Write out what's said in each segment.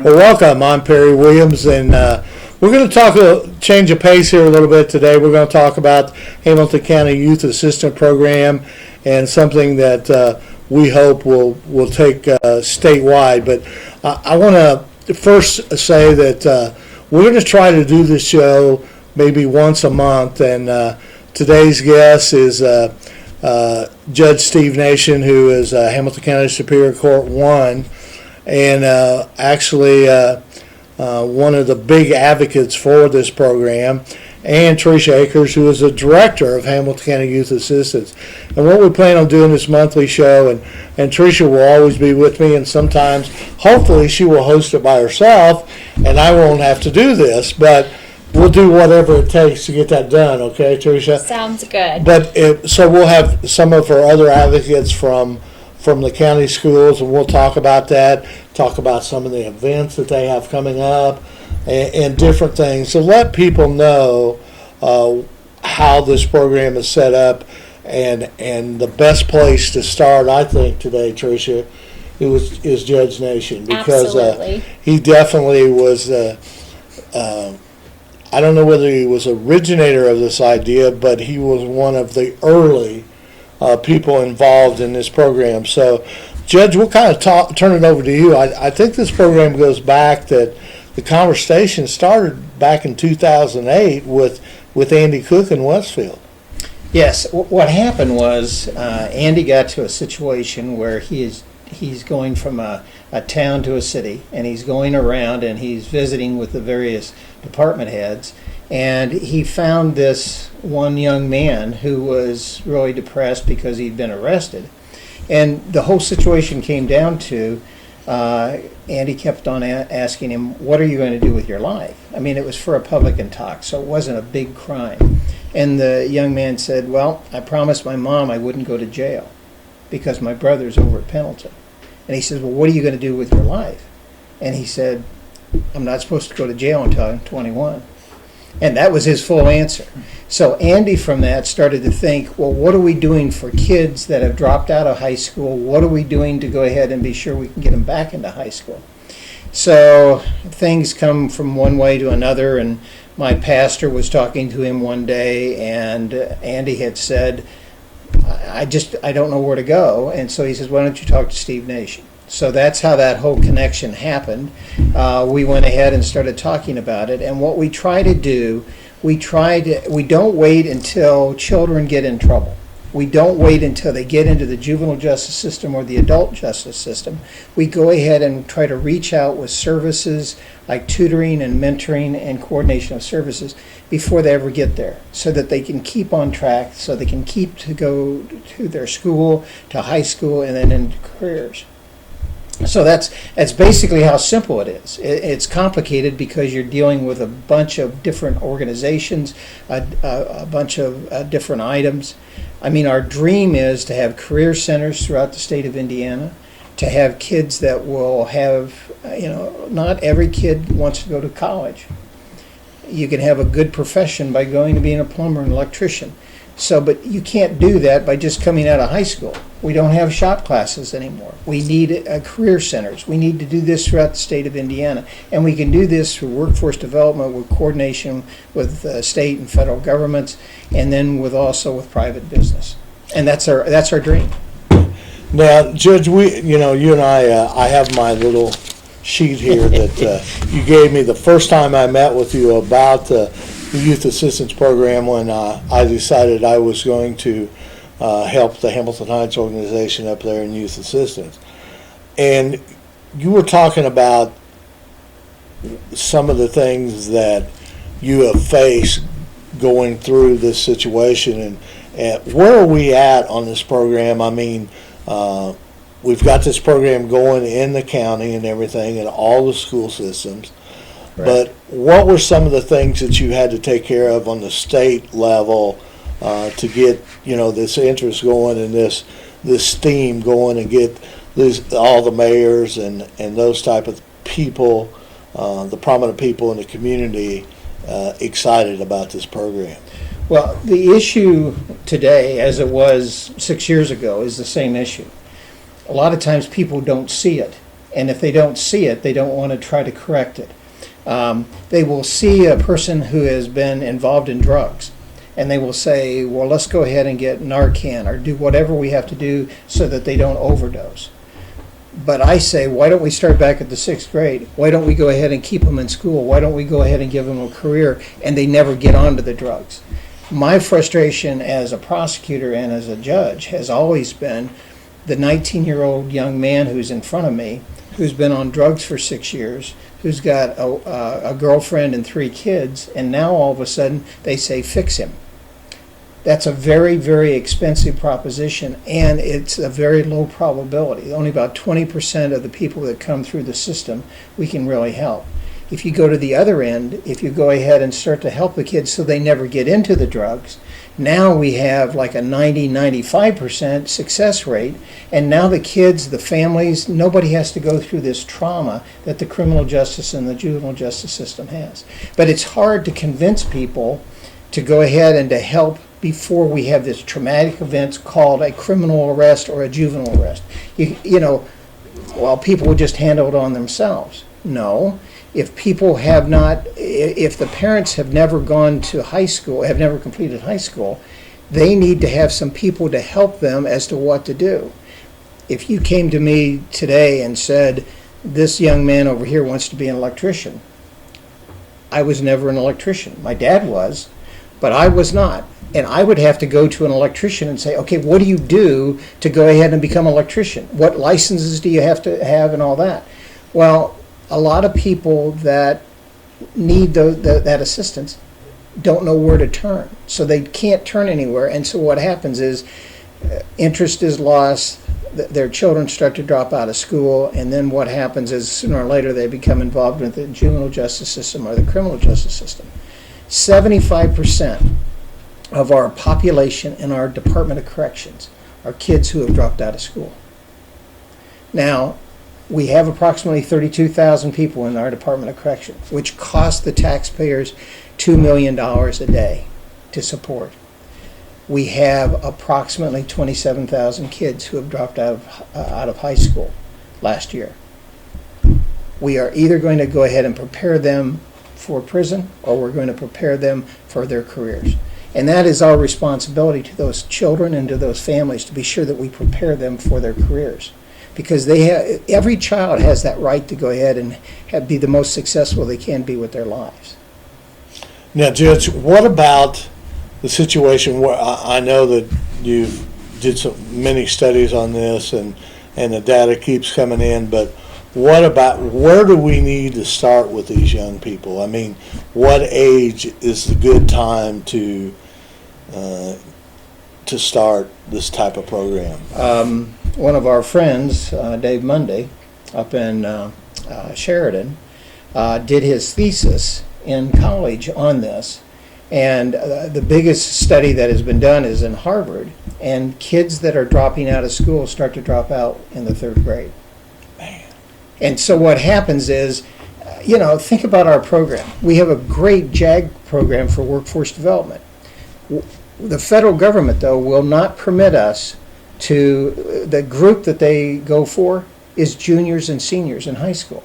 Well, welcome. I'm Perry Williams, and we're going to change of pace here a little bit today. We're going to talk about Hamilton County Youth Assistant Program and something that we hope will take statewide. But I want to first say that we're going to try to do this show maybe once a month, and today's guest is Judge Steve Nation, who is Hamilton County Superior Court 1, and actually one of the big advocates for this program, and Tricia Akers, who is the director of Hamilton County Youth Assistance. And what we plan on doing this monthly show, and Tricia will always be with me, and sometimes, hopefully, she will host it by herself, and I won't have to do this, but we'll do whatever it takes to get that done, okay, Tricia? Sounds good. But so we'll have some of our other advocates from the county schools, and we'll talk about that, talk about some of the events that they have coming up, and different things. So let people know how this program is set up, and the best place to start, I think, today, Tricia, is Judge Nation, because he definitely was. I don't know whether he was originator of this idea, but he was one of the early people involved in this program. So, Judge, we'll kind of turn it over to you. I think this program goes back that the conversation started back in 2008 with Andy Cook in Westfield. Yes, what happened was Andy got to a situation where he's going from a town to a city, and he's going around and he's visiting with the various department heads, and he found this one young man who was really depressed because he'd been arrested. And the whole situation came down to Andy kept on asking him, what are you going to do with your life? I mean, it was for a public intox, so it wasn't a big crime. And the young man said, well, I promised my mom I wouldn't go to jail because my brother's over at Pendleton. And he says, well, what are you going to do with your life? And he said, I'm not supposed to go to jail until I'm 21. And that was his full answer. So Andy from that started to think, well, what are we doing for kids that have dropped out of high school? What are we doing to go ahead and be sure we can get them back into high school? So things come from one way to another, and my pastor was talking to him one day, and Andy had said, I don't know where to go. And so he says, why don't you talk to Steve Nation? So that's how that whole connection happened. We went ahead and started talking about it. And what we try to do, we don't wait until children get in trouble. We don't wait until they get into the juvenile justice system or the adult justice system. We go ahead and try to reach out with services like tutoring and mentoring and coordination of services before they ever get there, so that they can keep on track, so they can keep to go to their school, to high school, and then into careers. So that's basically how simple it is. It's complicated because you're dealing with a bunch of different organizations, a bunch of different items. I mean, our dream is to have career centers throughout the state of Indiana, to have kids that will have, not every kid wants to go to college. You can have a good profession by going to being a plumber and electrician. So, but you can't do that by just coming out of high school. We don't have shop classes anymore. We need career centers. We need to do this throughout the state of Indiana. And we can do this through workforce development with coordination with state and federal governments, and then also with private business. And that's our dream. Now, Judge, you and I have my little sheet here that you gave me the first time I met with you about the Youth Assistance Program, when I decided I was going to help the Hamilton Heights organization up there in youth assistance. And you were talking about some of the things that you have faced going through this situation, and where are we at on this program? I mean, we've got this program going in the county and everything, and all the school systems. Right. But what were some of the things that you had to take care of on the state level to get this interest going and this steam going, and get all the mayors and those type of people, the prominent people in the community, excited about this program? Well, the issue today, as it was 6 years ago, is the same issue. A lot of times people don't see it. And if they don't see it, they don't want to try to correct it. They will see a person who has been involved in drugs, and they will say, well, let's go ahead and get Narcan or do whatever we have to do so that they don't overdose. But I say, why don't we start back at the 6th grade? Why don't we go ahead and keep them in school? Why don't we go ahead and give them a career and they never get onto the drugs? My frustration as a prosecutor and as a judge has always been the 19-year-old young man who's in front of me, who's been on drugs for 6 years, who's got a girlfriend and 3 kids, and now all of a sudden they say, fix him. That's a very, very expensive proposition, and it's a very low probability. Only about 20% of the people that come through the system we can really help. If you go to the other end, if you go ahead and start to help the kids so they never get into the drugs, now we have like a 90-95% success rate, and now the kids, the families, nobody has to go through this trauma that the criminal justice and the juvenile justice system has. But it's hard to convince people to go ahead and to help before we have this traumatic event called a criminal arrest or a juvenile arrest. You know, well, people would just handle it on themselves. No. If people have not, if the parents have never gone to high school, have never completed high school, they need to have some people to help them as to what to do. If you came to me today and said, this young man over here wants to be an electrician, I was never an electrician. My dad was, but I was not. And I would have to go to an electrician and say, okay, what do you do to go ahead and become an electrician? What licenses do you have to have and all that? Well, a lot of people that need that assistance don't know where to turn. So they can't turn anywhere. And so what happens is interest is lost, their children start to drop out of school, and then what happens is sooner or later they become involved with the juvenile justice system or the criminal justice system. 75% of our population in our Department of Corrections are kids who have dropped out of school. Now, we have approximately 32,000 people in our Department of Corrections, which cost the taxpayers $2 million a day to support. We have approximately 27,000 kids who have dropped out of high school last year. We are either going to go ahead and prepare them for prison, or we're going to prepare them for their careers. And that is our responsibility to those children and to those families, to be sure that we prepare them for their careers. Because every child has that right to go ahead and be the most successful they can be with their lives. Now, Judge, what about the situation where I know that you did many studies on this and the data keeps coming in, but what about, where do we need to start with these young people? I mean, what age is the good time to start this type of program? One of our friends, Dave Monday, up in Sheridan, did his thesis in college on this. And the biggest study that has been done is in Harvard. And kids that are dropping out of school start to drop out in the 3rd grade. Man. And so what happens is, you know, think about our program. We have a great JAG program for workforce development. The federal government, though, will not permit us to, the group that they go for is juniors and seniors in high school.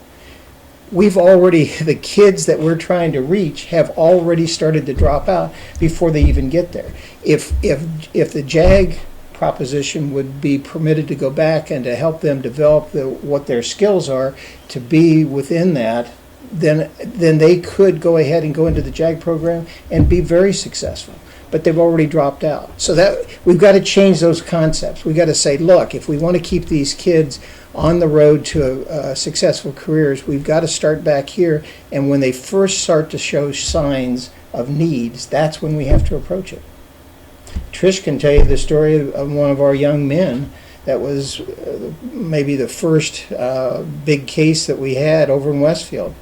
We've already, the kids that we're trying to reach have already started to drop out before they even get there. If the JAG proposition would be permitted to go back and to help them develop what their skills are to be within that, then they could go ahead and go into the JAG program and be very successful. But they've already dropped out. So that we've got to change those concepts. We've got to say, look, if we want to keep these kids on the road to successful careers, we've got to start back here. And when they first start to show signs of needs, that's when we have to approach it. Trish can tell you the story of one of our young men that was maybe the first big case that we had over in Westfield.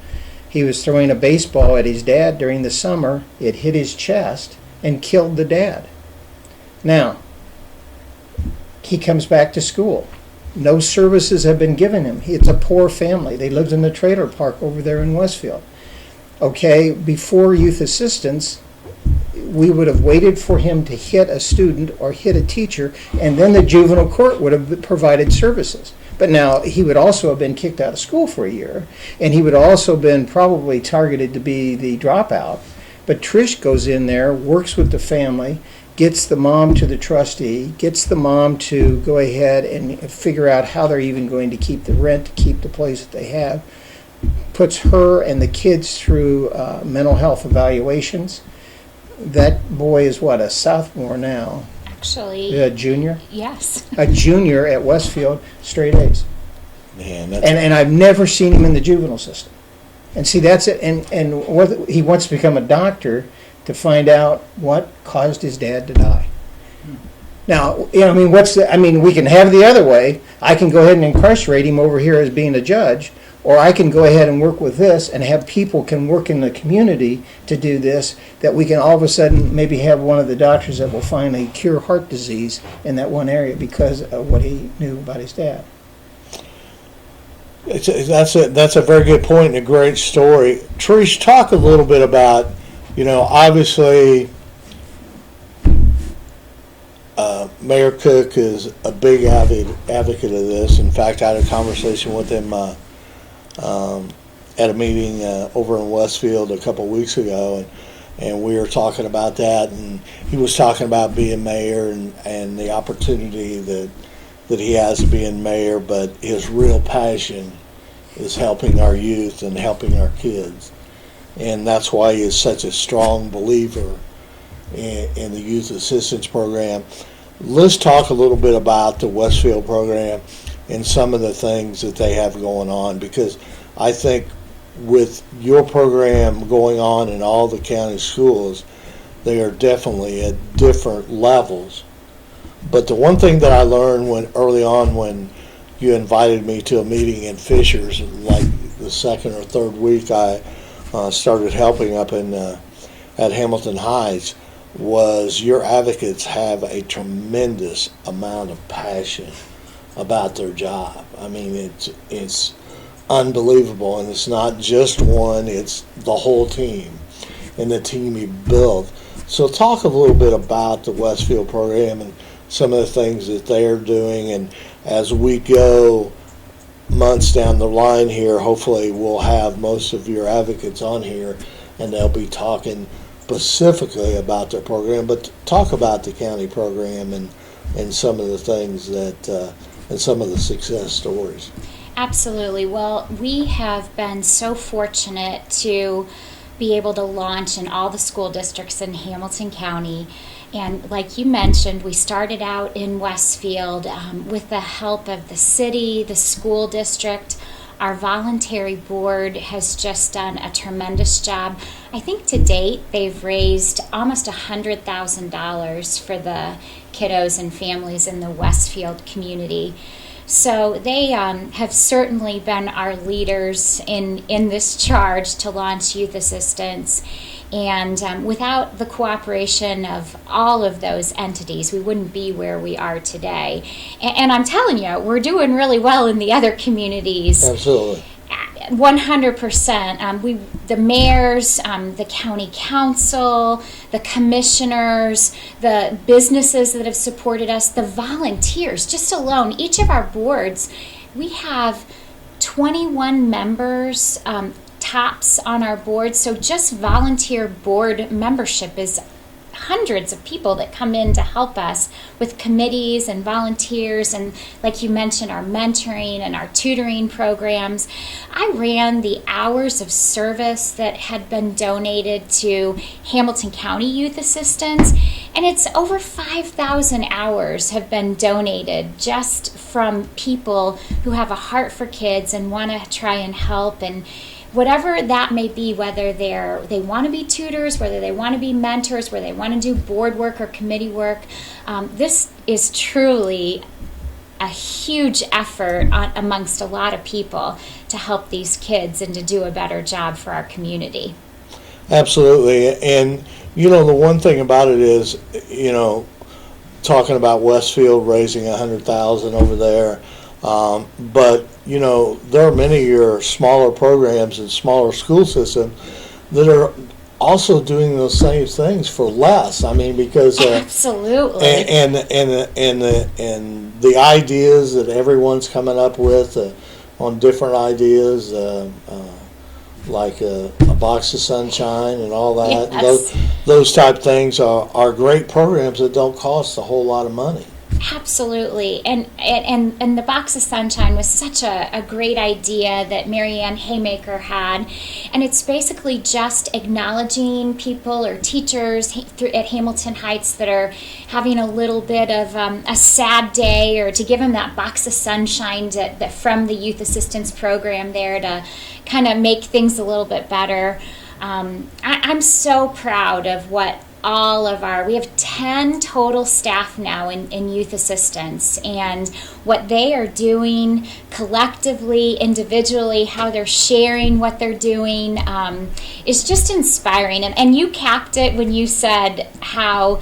He was throwing a baseball at his dad during the summer. It hit his chest and killed the dad. Now, he comes back to school. No services have been given him. It's a poor family. They lived in the trailer park over there in Westfield. Okay, before youth assistance, we would have waited for him to hit a student or hit a teacher, and then the juvenile court would have provided services. But now he would also have been kicked out of school for a year, and he would also been probably targeted to be the dropout. But Trish goes in there, works with the family, gets the mom to the trustee, gets the mom to go ahead and figure out how they're even going to keep the rent, to keep the place that they have, puts her and the kids through mental health evaluations. That boy is what, a sophomore now? Actually, A junior? yes. A junior at Westfield, straight A's. Man, that's, And I've never seen him in the juvenile system. And see, that's it. And what, he wants to become a doctor to find out what caused his dad to die. Now, you know, I mean, we can have the other way. I can go ahead and incarcerate him over here as being a judge, or I can go ahead and work with this and have people can work in the community to do this, that we can all of a sudden maybe have one of the doctors that will finally cure heart disease in that one area because of what he knew about his dad. that's a very good point and a great story. Trish, talk a little bit about, obviously, Mayor Cook is a big advocate of this. In fact, I had a conversation with him at a meeting over in Westfield a couple of weeks ago, and we were talking about that, and he was talking about being mayor and the opportunity that he has to be in mayor, but his real passion is helping our youth and helping our kids. And that's why he is such a strong believer in the youth assistance program. Let's talk a little bit about the Westfield program and some of the things that they have going on, because I think with your program going on in all the county schools, they are definitely at different levels. But the one thing that I learned early on when you invited me to a meeting in Fishers, like the second or third week I started helping up at Hamilton Heights, was your advocates have a tremendous amount of passion about their job. I mean, it's unbelievable, and it's not just one, it's the whole team and the team you built. So talk a little bit about the Westfield program and some of the things that they're doing, and as we go months down the line here, hopefully we'll have most of your advocates on here and they'll be talking specifically about their program, but talk about the county program and some of the things that and some of the success stories. Absolutely. Well, we have been so fortunate to be able to launch in all the school districts in Hamilton County. And like you mentioned, we started out in Westfield with the help of the city, the school district. Our voluntary board has just done a tremendous job. I think to date they've raised almost $100,000 for the kiddos and families in the Westfield community. So they have certainly been our leaders in this charge to launch youth assistance. And without the cooperation of all of those entities, we wouldn't be where we are today. And I'm telling you, we're doing really well in the other communities. Absolutely. 100%. The mayors, the county council, the commissioners, the businesses that have supported us, the volunteers, just alone, each of our boards, we have 21 members, tops on our board. So just volunteer board membership is hundreds of people that come in to help us with committees and volunteers, and like you mentioned, our mentoring and our tutoring programs. I ran the hours of service that had been donated to Hamilton County Youth Assistance, and it's over 5,000 hours have been donated just from people who have a heart for kids and want to try and help, and whatever that may be, whether they want to be tutors, whether they want to be mentors, whether they want to do board work or committee work. This is truly a huge effort amongst a lot of people to help these kids and to do a better job for our community. Absolutely. And, the one thing about it is, talking about Westfield raising $100,000 over there, but there are many of your smaller programs and smaller school systems that are also doing those same things for less. I mean, because Absolutely. and the ideas that everyone's coming up with on different ideas, like a box of sunshine and all that. Yes. Those type things are great programs that don't cost a whole lot of money. Absolutely, and the box of sunshine was such a great idea that Mary Ann Haymaker had, and it's basically just acknowledging people or teachers at Hamilton Heights that are having a little bit of a sad day, or to give them that box of sunshine that from the youth assistance program there to kind of make things a little bit better. I'm so proud of what we have 10 total staff now in youth assistance, and what they are doing collectively, individually, how they're sharing what they're doing is just inspiring. And you capped it when you said how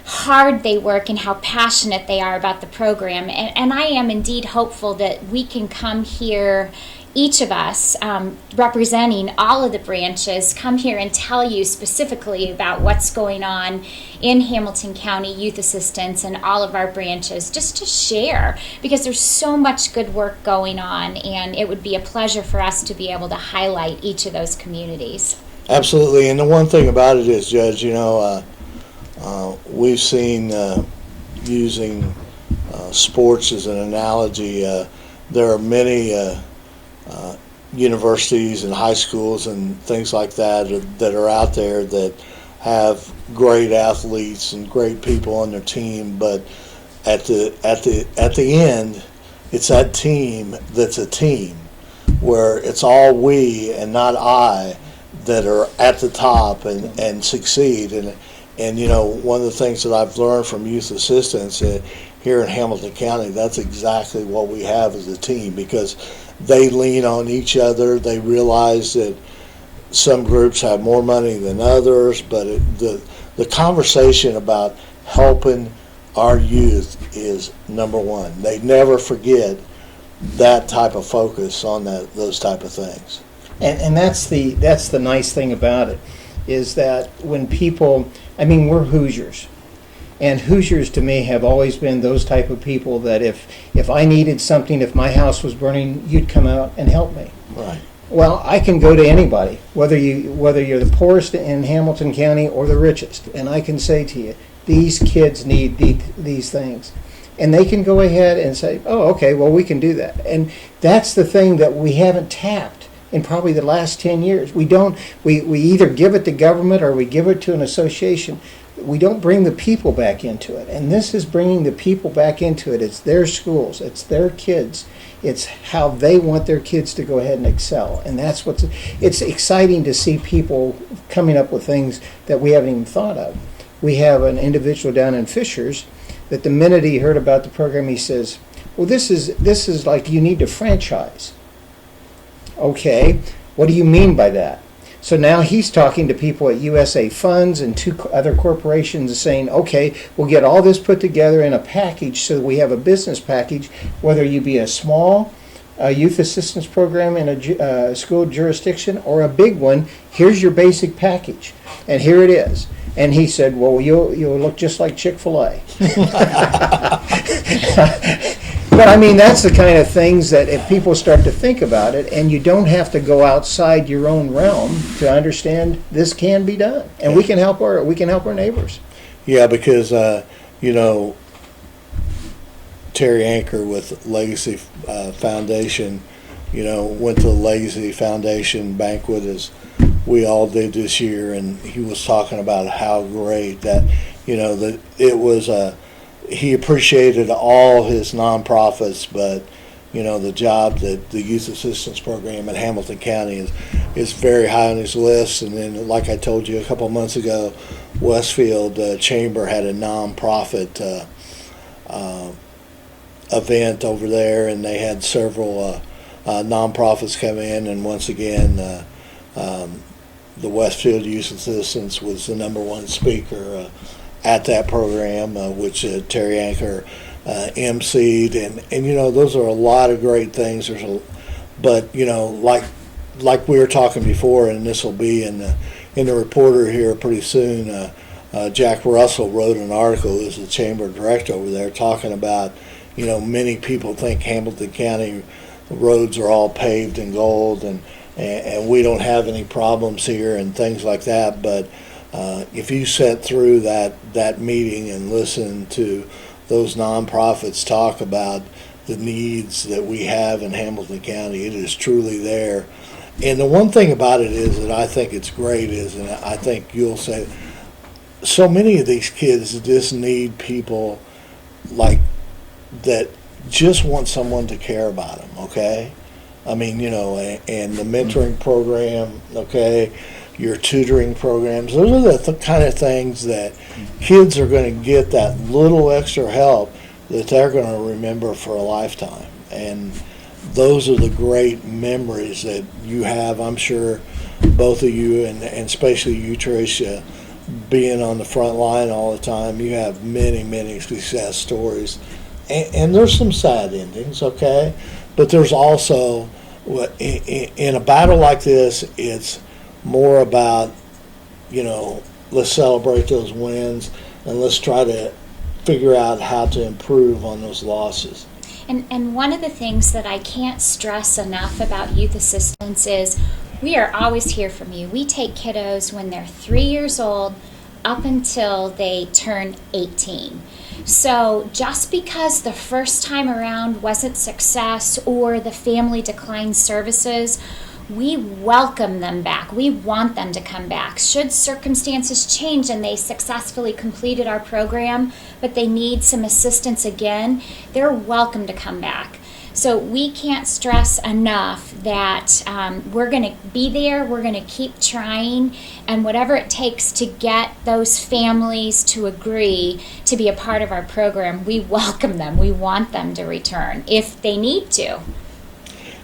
hard they work and how passionate they are about the program. And I am indeed hopeful that we can come here, each of us, representing all of the branches, come here and tell you specifically about what's going on in Hamilton County Youth Assistance and all of our branches, just to share, because there's so much good work going on, and it would be a pleasure for us to be able to highlight each of those communities. Absolutely, and the one thing about it is, Judge, we've seen using sports as an analogy. There are many universities and high schools and things like that are out there that have great athletes and great people on their team, but at the end, it's that team that's a team where it's all we and not I that are at the top and succeed. And one of the things that I've learned from youth assistance here in Hamilton County, that's exactly what we have as a team, because they lean on each other. They realize that some groups have more money than others, but the conversation about helping our youth is number one. They never forget that type of focus on those type of things. And that's the nice thing about it, is that when people, we're Hoosiers. And Hoosiers, to me, have always been those type of people that if I needed something, if my house was burning, you'd come out and help me. Right. Well, I can go to anybody, whether you're the poorest in Hamilton County or the richest, and I can say to you, these kids need these things. And they can go ahead and say, oh, okay, well, we can do that. And that's the thing that we haven't tapped in probably the last 10 years. We either give it to government or we give it to an association. We don't bring the people back into it, and this is bringing the people back into it. It's their schools, it's their kids, it's how they want their kids to go ahead and excel, and that's it's exciting to see people coming up with things that we haven't even thought of. We have an individual down in Fishers that the minute he heard about the program, he says, well, this is like you need to franchise. Okay, what do you mean by that? So now he's talking to people at USA Funds and 2 other corporations saying, okay, we'll get all this put together in a package so that we have a business package, whether you be a small youth assistance program in a school jurisdiction or a big one. Here's your basic package, and here it is. And he said, well, you'll look just like Chick-fil-A. But that's the kind of things that if people start to think about it, and you don't have to go outside your own realm to understand this can be done, and we can help our neighbors. Yeah, because Terry Anker with Legacy Foundation, went to the Legacy Foundation banquet as we all did this year, and he was talking about how great that that it was he appreciated all his nonprofits, but the job that the youth assistance program in Hamilton County is very high on his list. And then, like I told you a couple of months ago, Westfield Chamber had a nonprofit event over there, and they had several nonprofits come in, and once again the Westfield Youth Assistance was the #1 speaker at that program, which Terry Anker emceed, and those are a lot of great things. But like we were talking before, and this will be in in the Reporter here pretty soon, Jack Russell wrote an article as the chamber director over there talking about, many people think Hamilton County roads are all paved in gold and we don't have any problems here and things like that. But if you sat through that meeting and listened to those nonprofits talk about the needs that we have in Hamilton County, it is truly there. And the one thing about it is that I think it's great is, and I think you'll say, so many of these kids just need people like that just want someone to care about them, okay? I mean, and the mentoring program, okay, your tutoring programs, those are the kind of things that kids are going to get that little extra help that they're going to remember for a lifetime. And those are the great memories that you have, I'm sure, both of you, and especially you, Tricia, being on the front line all the time. You have many, many success stories. And there's some sad endings, okay? But there's also, in a battle like this, it's more about, let's celebrate those wins and let's try to figure out how to improve on those losses. And one of the things that I can't stress enough about youth assistance is we are always here from you. We take kiddos when they're 3 years old up until they turn 18. So just because the first time around wasn't success or the family declined services, we welcome them back. We want them to come back. Should circumstances change and they successfully completed our program, but they need some assistance again, they're welcome to come back. So we can't stress enough that we're going to be there, we're going to keep trying, and whatever it takes to get those families to agree to be a part of our program, we welcome them. We want them to return if they need to.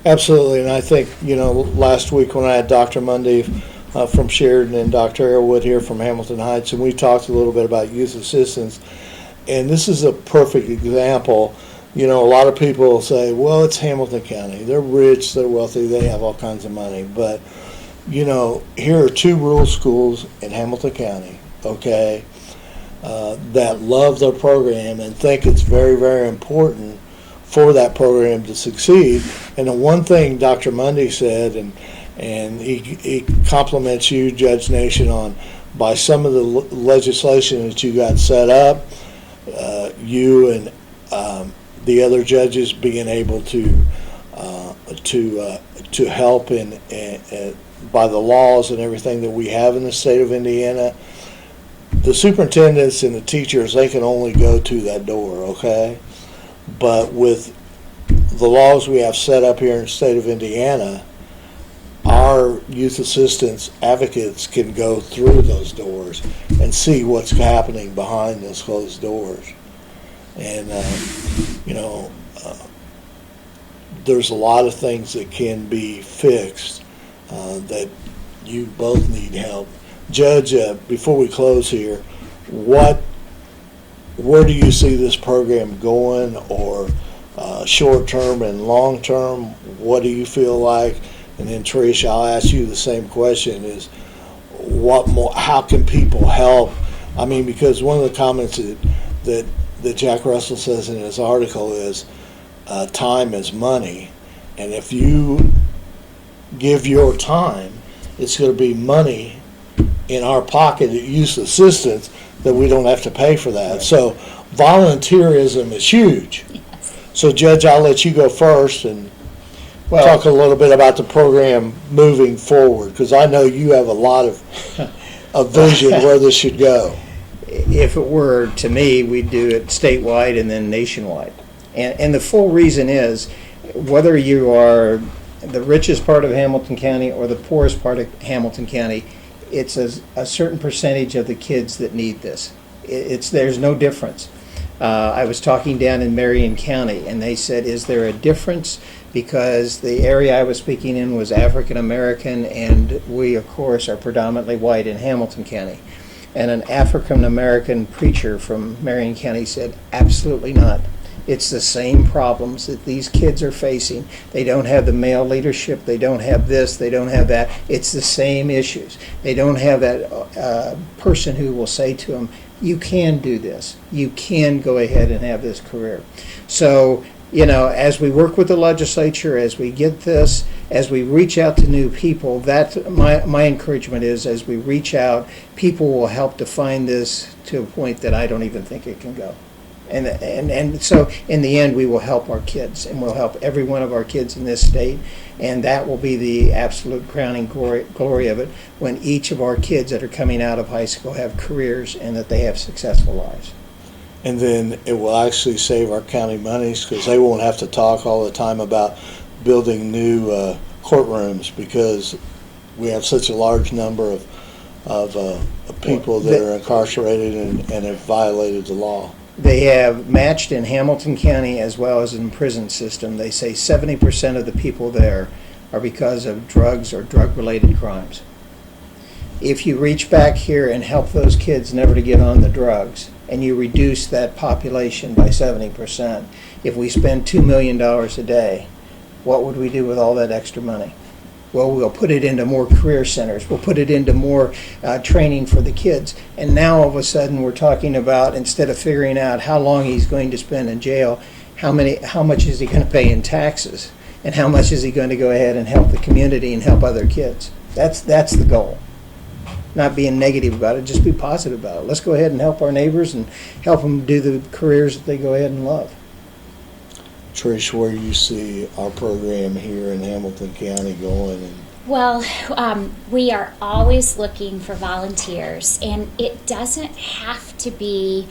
Absolutely, and I think, last week when I had Dr. Mundy from Sheridan and Dr. Arrowwood here from Hamilton Heights, and we talked a little bit about youth assistance, and this is a perfect example. A lot of people say, well, it's Hamilton County. They're rich, they're wealthy, they have all kinds of money. But, here are 2 rural schools in Hamilton County, okay, that love their program and think it's very, very important for that program to succeed. And the one thing Dr. Mundy said, and he compliments you, Judge Nation, on by some of the legislation that you got set up, you and the other judges being able to help in by the laws and everything that we have in the state of Indiana. The superintendents and the teachers, they can only go to that door, okay? But with the laws we have set up here in the state of Indiana, our youth assistance advocates can go through those doors and see what's happening behind those closed doors. And, there's a lot of things that can be fixed that you both need help. Judge, before we close here, where do you see this program going, or short-term and long-term? What do you feel like? And then Tricia, I'll ask you the same question: is what more? How can people help? I mean, because one of the comments that Jack Russell says in his article is time is money, and if you give your time, it's going to be money in our pocket at youth assistance that we don't have to pay for that. Right. So volunteerism is huge. Yes. So Judge, I'll let you go first and talk a little bit about the program moving forward, because I know you have a lot of vision where this should go. If it were to me, we'd do it statewide and then nationwide. And the full reason is, whether you are the richest part of Hamilton County or the poorest part of Hamilton County, it's a certain percentage of the kids that need this. There's no difference. I was talking down in Marion County, and they said, is there a difference? Because the area I was speaking in was African American, and we, of course, are predominantly white in Hamilton County. And an African American preacher from Marion County said, absolutely not. It's the same problems that these kids are facing. They don't have the male leadership. They don't have this. They don't have that. It's the same issues. They don't have that person who will say to them, you can do this. You can go ahead and have this career. So, as we work with the legislature, as we get this, as we reach out to new people, that my encouragement is, as we reach out, people will help define this to a point that I don't even think it can go. And so in the end, we will help our kids, and we'll help every one of our kids in this state, and that will be the absolute crowning glory of it, when each of our kids that are coming out of high school have careers and that they have successful lives. And then it will actually save our county monies, because they won't have to talk all the time about building new courtrooms, because we have such a large number of people that are incarcerated and have violated the law. They have matched in Hamilton County as well as in the prison system. They say 70% of the people there are because of drugs or drug-related crimes. If you reach back here and help those kids never to get on the drugs, and you reduce that population by 70%, if we spend $2 million a day, what would we do with all that extra money? Well, we'll put it into more career centers. We'll put it into more training for the kids. And now all of a sudden we're talking about, instead of figuring out how long he's going to spend in jail, how much is he going to pay in taxes? And how much is he going to go ahead and help the community and help other kids? That's the goal. Not being negative about it, just be positive about it. Let's go ahead and help our neighbors and help them do the careers that they go ahead and love. Trish, where you see our program here in Hamilton County going? Well, we are always looking for volunteers, and it doesn't have to be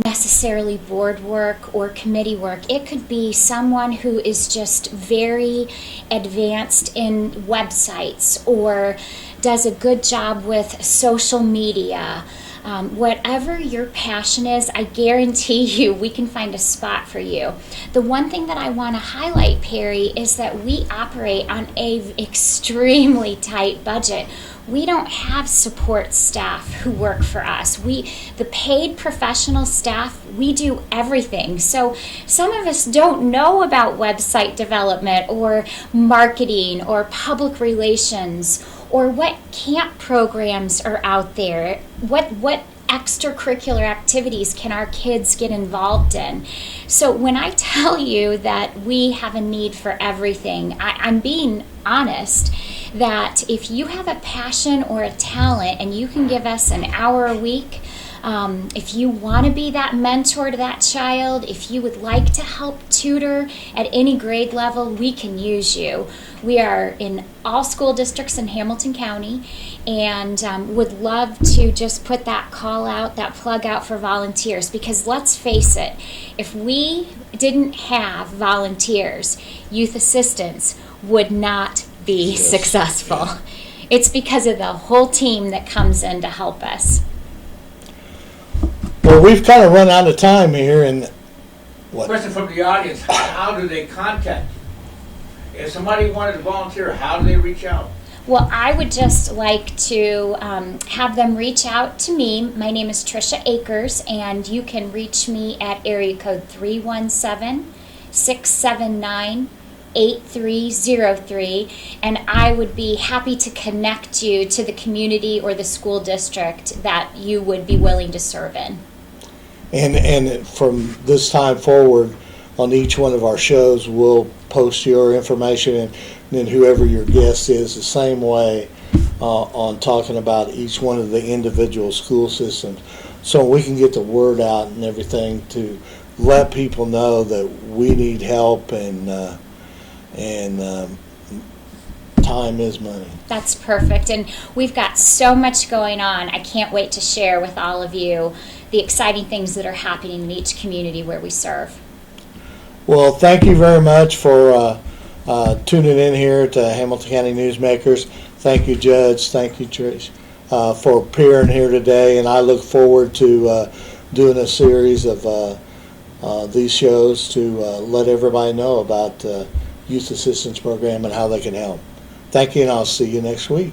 necessarily board work or committee work. It could be someone who is just very advanced in websites or does a good job with social media. Whatever your passion is, I guarantee you we can find a spot for you. The one thing that I want to highlight, Perry, is that we operate on an extremely tight budget. We don't have support staff who work for us. The paid professional staff, we do everything. So some of us don't know about website development or marketing or public relations, or what camp programs are out there, what extracurricular activities can our kids get involved in. So when I tell you that we have a need for everything, I'm being honest that if you have a passion or a talent and you can give us an hour a week, if you want to be that mentor to that child, if you would like to help tutor at any grade level, we can use you. We are in all school districts in Hamilton County, and would love to just put that call out, that plug out for volunteers, because let's face it, if we didn't have volunteers, youth assistants would not be successful. It's because of the whole team that comes in to help us. Well, we've kind of run out of time here, and Question from the audience, how do they contact you? If somebody wanted to volunteer, how do they reach out? Well, I would just like to have them reach out to me. My name is Tricia Akers, and you can reach me at area code 317-679-8303, and I would be happy to connect you to the community or the school district that you would be willing to serve in. And from this time forward, on each one of our shows, we'll post your information, and then whoever your guest is, the same way on talking about each one of the individual school systems, so we can get the word out and everything to let people know that we need help, and time is money. That's perfect, and we've got so much going on. I can't wait to share with all of you the exciting things that are happening in each community where we serve. Well, thank you very much for tuning in here to Hamilton County Newsmakers. Thank you, Judge. Thank you, Trish, for appearing here today, and I look forward to doing a series of these shows to let everybody know about Youth Assistance Program and how they can help. Thank you, and I'll see you next week.